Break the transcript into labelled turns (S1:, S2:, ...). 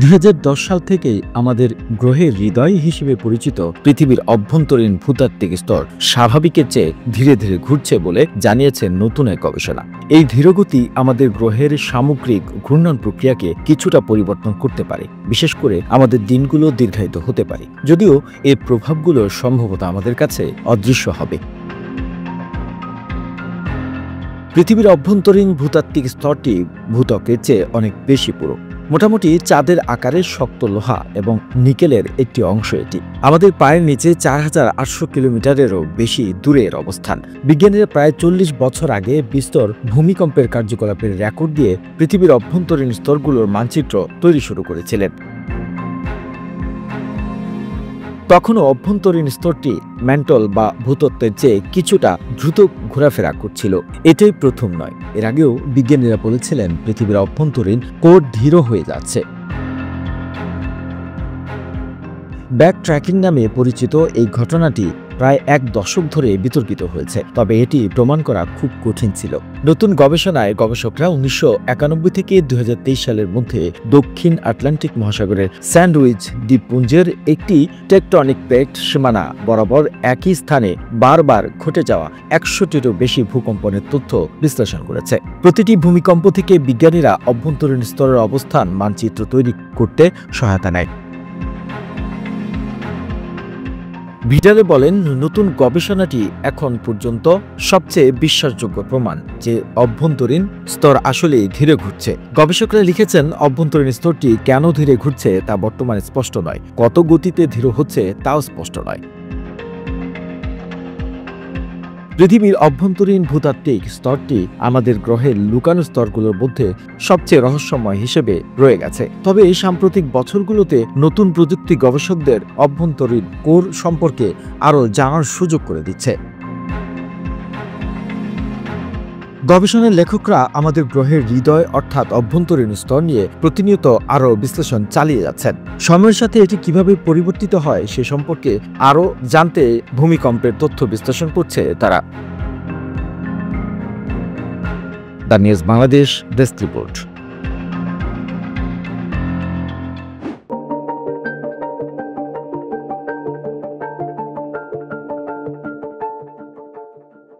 S1: ২০১০ সাল থেকেই আমাদের গ্রহের হৃদয় হিসেবে পরিচিত পৃথিবীর অভ্যন্তরীণ ভূতাত্ত্বিক স্তর স্বাভাবিকের চেয়ে ধীরে ধীরে ঘুরছে বলে জানিয়েছে নতুন এক গবেষণা। এই ধীরগতি আমাদের গ্রহের সামগ্রিক ঘূর্ণন প্রক্রিয়াকে কিছুটা পরিবর্তন করতে পারে, বিশেষ করে আমাদের দিনগুলো দীর্ঘায়িত হতে পারে, যদিও এর প্রভাবগুলো সম্ভবত আমাদের কাছে অদৃশ্য হবে। পৃথিবীর অভ্যন্তরীণ ভূতাত্ত্বিক স্তরটি ভূত্বকের চেয়ে অনেক বেশি পুরু। মোটামুটি চাঁদের আকারের শক্ত লোহা এবং নিকেলের একটি অংশ এটি। আমাদের পায়ের নিচে ৪৮০০ কিলোমিটারেরও বেশি দূরের অবস্থান। বিজ্ঞানীরা প্রায় ৪০ বছর আগে বিস্তর ভূমিকম্পের কার্যকলাপের রেকর্ড দিয়ে পৃথিবীর অভ্যন্তরীণ স্তরগুলোর মানচিত্র তৈরি শুরু করেছিলেন। তখনও অভ্যন্তরীণ স্তরটি ম্যান্টল বা ভূতত্ত্বের চেয়ে কিছুটা দ্রুত ঘোরাফেরা করছিল। এটাই প্রথম নয়, এর আগেও বিজ্ঞানীরা বলেছিলেন পৃথিবীর অভ্যন্তরীণ কোর ধীর হয়ে যাচ্ছে। ব্যাক ট্র্যাকিং নামে পরিচিত এই ঘটনাটি প্রায় এক দশক ধরে বিতর্কিত হয়েছে, তবে এটি প্রমাণ করা খুব কঠিন ছিল। নতুন গবেষণায় গবেষকরা ১৯৯১ থেকে ২০২৩ সালের মধ্যে দক্ষিণ আটলান্টিক মহাসাগরের স্যান্ডউইচ দ্বীপপুঞ্জের একটি টেকটনিক প্লেট সীমানা বরাবর একই স্থানে বারবার ঘটে যাওয়া ১০০টিরও বেশি ভূকম্পনের তথ্য বিশ্লেষণ করেছে। প্রতিটি ভূমিকম্প থেকে বিজ্ঞানীরা অভ্যন্তরীণ স্তরের অবস্থান মানচিত্র তৈরি করতে সহায়তা নেয়। ভিটারে বলেন, নতুন গবেষণাটি এখন পর্যন্ত সবচেয়ে বিশ্বাসযোগ্য প্রমাণ যে অভ্যন্তরীণ স্তর আসলেই ধীরে ঘুরছে। গবেষকরা লিখেছেন, অভ্যন্তরীণ স্তরটি কেন ধীরে ঘুরছে তা বর্তমানে স্পষ্ট নয়, কত গতিতে ধীর হচ্ছে তাও স্পষ্ট নয়। পৃথিবীর অভ্যন্তরীণ ভূতাত্ত্বিক স্তরটি আমাদের গ্রহের লুকানো স্তরগুলোর মধ্যে সবচেয়ে রহস্যময় হিসেবে রয়ে গেছে। তবে এই সাম্প্রতিক বছরগুলোতে নতুন প্রযুক্তি গবেষকদের অভ্যন্তরীণ কোর সম্পর্কে আরও জানার সুযোগ করে দিচ্ছে। গবেষণার লেখকরা আমাদের গ্রহের হৃদয় অর্থাৎ অভ্যন্তরীণ স্তর নিয়ে প্রতিনিয়ত আরও বিশ্লেষণ চালিয়ে যাচ্ছেন। সময়ের সাথে এটি কিভাবে পরিবর্তিত হয় সে সম্পর্কে আরও জানতে ভূমিকম্পের তথ্য বিশ্লেষণ করছে তারা। The news Bangladesh desk report.